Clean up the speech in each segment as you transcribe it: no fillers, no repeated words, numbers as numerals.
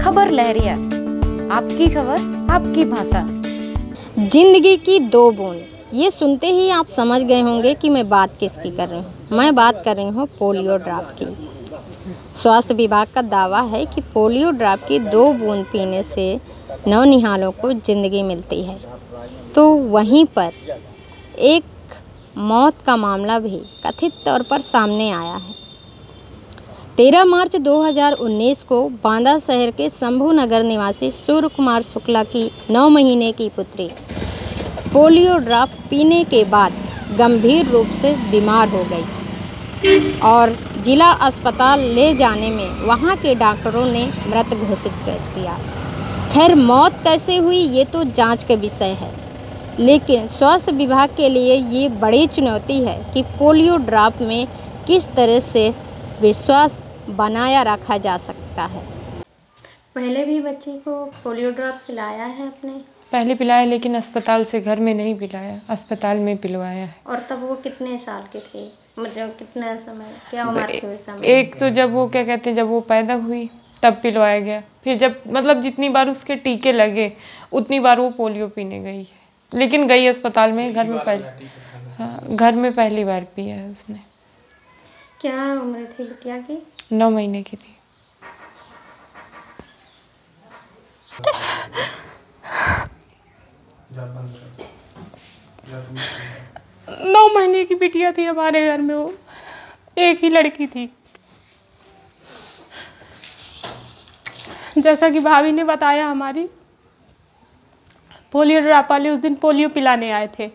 खबर लहरिया, आपकी खबर आपकी भाषा। जिंदगी की दो बूंद, ये सुनते ही आप समझ गए होंगे कि मैं बात किसकी कर रही हूँ। मैं बात कर रही हूँ पोलियो ड्रॉप की। स्वास्थ्य विभाग का दावा है कि पोलियो ड्रॉप की 2 बूंद पीने से नौनिहालों को ज़िंदगी मिलती है। तो वहीं पर एक मौत का मामला भी कथित तौर पर सामने आया है। 13 मार्च 2019 को बांदा शहर के शंभू नगर निवासी सूर्य कुमार शुक्ला की 9 महीने की पुत्री पोलियो ड्रॉप पीने के बाद गंभीर रूप से बीमार हो गई और जिला अस्पताल ले जाने में वहां के डॉक्टरों ने मृत घोषित कर दिया। खैर, मौत कैसे हुई ये तो जांच का विषय है, लेकिन स्वास्थ्य विभाग के लिए ये बड़ी चुनौती है कि पोलियो ड्रॉप में किस तरह से विश्वास बनाया रखा जा सकता है। पहले भी बच्ची को पोलियो ड्रॉप पिलाया है आपने? पहले पिलाया, लेकिन अस्पताल से, घर में नहीं पिलाया, अस्पताल में पिलवाया है। और तब वो कितने साल के थे, मतलब कितना समय, क्या उम्र थी उस समय? एक तो जब वो क्या कहते हैं, जब वो पैदा हुई तब पिलवाया गया, फिर जब मतलब जितनी बार उसके टीके लगे उतनी बार वो पोलियो पीने गई है, लेकिन गई अस्पताल में। घर में पहली बार पिया है उसने। क्या उम्र थी बिटिया की? 9 महीने की थी। नौ महीने की बिटिया थी हमारे घर में, वो एक ही लड़की थी। जैसा कि भाभी ने बताया, हमारी पोलियो ड्रॉप वाले उस दिन पोलियो पिलाने आए थे।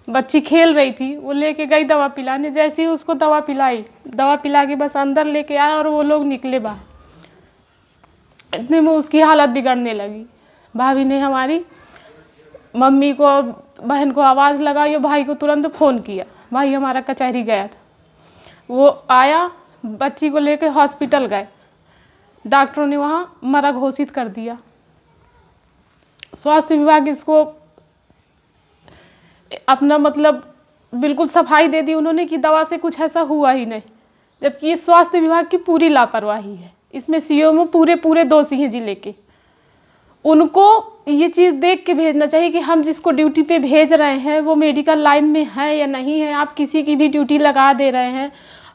बच्ची खेल रही थी, वो लेके गई दवा पिलाने। जैसे ही उसको दवा पिलाई, दवा पिला के बस अंदर लेके आया और वो लोग निकले बाहर। इतने में उसकी हालत बिगड़ने लगी। भाभी ने हमारी मम्मी को और बहन को आवाज़ लगाई और भाई को तुरंत फ़ोन किया। भाई हमारा कचहरी गया था, वो आया, बच्ची को लेके हॉस्पिटल गए। डॉक्टरों ने वहाँ मरा घोषित कर दिया। स्वास्थ्य विभाग इसको अपना मतलब बिल्कुल सफाई दे दी उन्होंने कि दवा से कुछ ऐसा हुआ ही नहीं, जबकि ये स्वास्थ्य विभाग की पूरी लापरवाही है। इसमें सीएमओ पूरे दोषी हैं जिले के। उनको ये चीज़ देख के भेजना चाहिए कि हम जिसको ड्यूटी पे भेज रहे हैं वो मेडिकल लाइन में है या नहीं है। आप किसी की भी ड्यूटी लगा दे रहे हैं।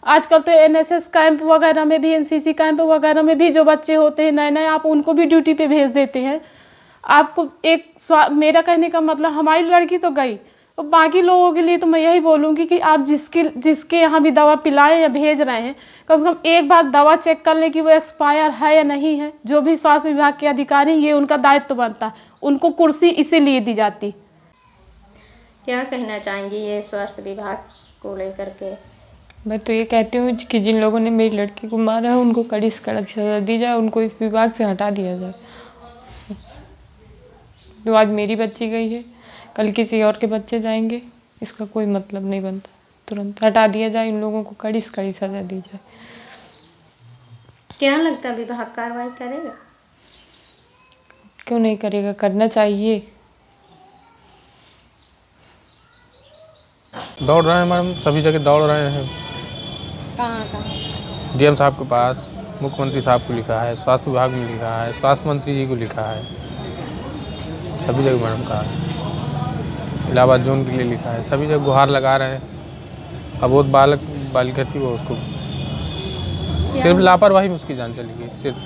आजकल तो एनएसएस कैंप वगैरह में भी, एनसीसी कैंप वगैरह में भी जो बच्चे होते हैं नए नए, आप उनको भी ड्यूटी पे भेज देते हैं। आपको मेरा कहने का मतलब, हमारी लड़की तो गई, और बाकी लोगों के लिए तो मैं यही बोलूँगी कि आप जिसके यहाँ भी दवा पिलाएं या भेज रहे हैं, कम से कम एक बार दवा चेक कर लें कि वो एक्सपायर है या नहीं है। जो भी स्वास्थ्य विभाग के अधिकारी, ये उनका दायित्व बनता है। उनको कुर्सी इसीलिए दी जाती। क्या कहना चाहेंगी ये स्वास्थ्य विभाग को लेकर के? मैं तो ये कहती हूँ कि जिन लोगों ने मेरी लड़की को मारा है उनको कड़ी से कड़ी सजा दी जाए, उनको इस विभाग से हटा दिया जाए। तो आज मेरी बच्ची गई है, कल किसी और के बच्चे जाएंगे, इसका कोई मतलब नहीं बनता। तुरंत हटा दिया जाए, इन लोगों को कड़ी से कड़ी सजा दी जाए। क्या लगता है विभाग कार्रवाई करेगा? क्यों नहीं करेगा, करना चाहिए। दौड़ रहे हैं मैडम, सभी जगह दौड़ रहे हैं। कहाँ? डीएम साहब के पास, मुख्यमंत्री साहब को लिखा है, स्वास्थ्य विभाग में लिखा है, स्वास्थ्य मंत्री जी को लिखा है, सभी जगह मैडम कहा है। इलाहाबाद जोन के लिए लिखा है, सभी जगह गुहार लगा रहे हैं। अब वो बालिका थी, वो उसको सिर्फ लापरवाही में उसकी जान चली गई। सिर्फ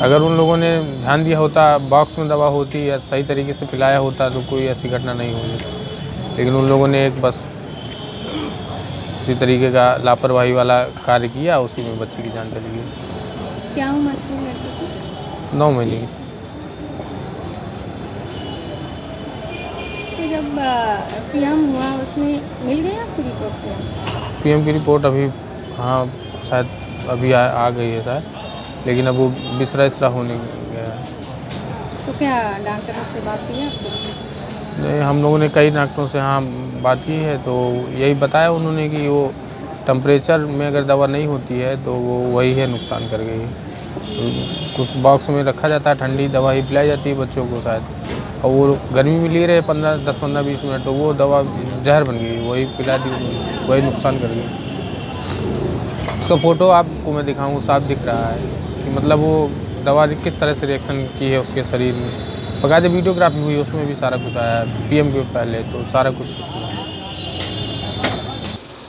अगर उन लोगों ने ध्यान दिया होता, बॉक्स में दवा होती या सही तरीके से पिलाया होता तो कोई ऐसी घटना नहीं होगी। लेकिन उन लोगों ने एक बस इसी तरीके का लापरवाही वाला कार्य किया, उसी में बच्ची की जान चली गई। क्या उम्र थी लड़की की? 9 महीने की। तो जब पीएम हुआ उसमें मिल गई आपको रिपोर्ट? पीएम की रिपोर्ट अभी, हाँ शायद अभी आ गई है शायद, लेकिन अब वो बिसरा होने गया है। तो क्या डॉक्टरों से बात की है आपको? नहीं, हम लोगों ने कई डॉक्टरों से हाँ बात की है, तो यही बताया उन्होंने कि वो टेम्परेचर में अगर दवा नहीं होती है तो वो वही है, नुकसान कर गई। तो कुछ बॉक्स में रखा जाता है, ठंडी दवा ही पिलाई जाती है बच्चों को शायद, और वो गर्मी में ले रहे 10-15-20 मिनट, तो वो दवा जहर बन गई, वही पिला दी, वही नुकसान कर गई। उसका फ़ोटो आपको मैं दिखाऊँ, साफ दिख रहा है कि मतलब वो दवा किस तरह से रिएक्शन की है उसके शरीर में। बकायदे वीडियोग्राफी हुई, उसमें भी सारा कुछ आया है, पीएम के पहले तो सारा कुछ।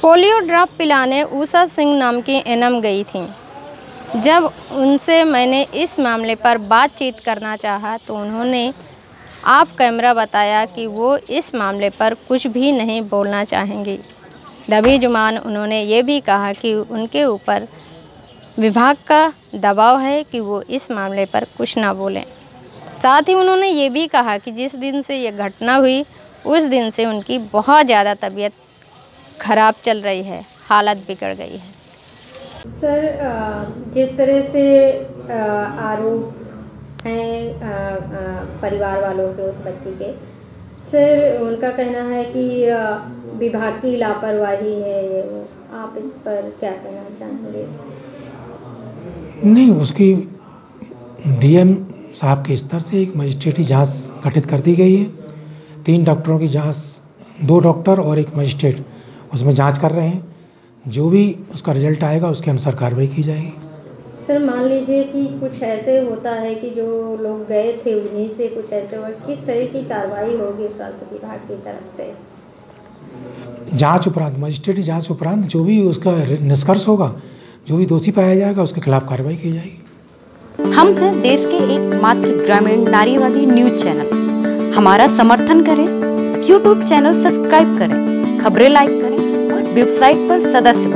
पोलियो ड्रॉप पिलाने उषा सिंह नाम की एनएम गई थी। जब उनसे मैंने इस मामले पर बातचीत करना चाहा तो उन्होंने आप कैमरा बताया कि वो इस मामले पर कुछ भी नहीं बोलना चाहेंगी। दबी जुबान उन्होंने ये भी कहा कि उनके ऊपर विभाग का दबाव है कि वो इस मामले पर कुछ ना बोलें। साथ ही उन्होंने ये भी कहा कि जिस दिन से ये घटना हुई उस दिन से उनकी बहुत ज़्यादा तबीयत खराब चल रही है, हालत बिगड़ गई है। सर, जिस तरह से आरोप हैं परिवार वालों के उस बच्ची के, सर उनका कहना है कि विभाग की लापरवाही है ये वो, आप इस पर क्या कहना चाहेंगे? नहीं, उसकी डीएम साहब के स्तर से एक मजिस्ट्रेटी जांच गठित कर दी गई है। 3 डॉक्टरों की जांच, 2 डॉक्टर और एक मजिस्ट्रेट उसमें जांच कर रहे हैं। जो भी उसका रिजल्ट आएगा उसके अनुसार कार्रवाई की जाएगी। सर, मान लीजिए कि कुछ ऐसे होता है कि जो लोग गए थे उन्हीं से कुछ ऐसे हुआ, किस तरह की कार्रवाई होगी स्वास्थ्य विभाग की तरफ से? जांच उपरांत, मजिस्ट्रेटी जांच उपरांत जो भी उसका निष्कर्ष होगा, जो भी दोषी पाया जाएगा उसके खिलाफ कार्रवाई की जाएगी। हम हैं देश के एकमात्र ग्रामीण नारीवादी न्यूज चैनल। हमारा समर्थन करें, YouTube चैनल सब्सक्राइब करें, खबरें लाइक करें और वेबसाइट पर सदस्य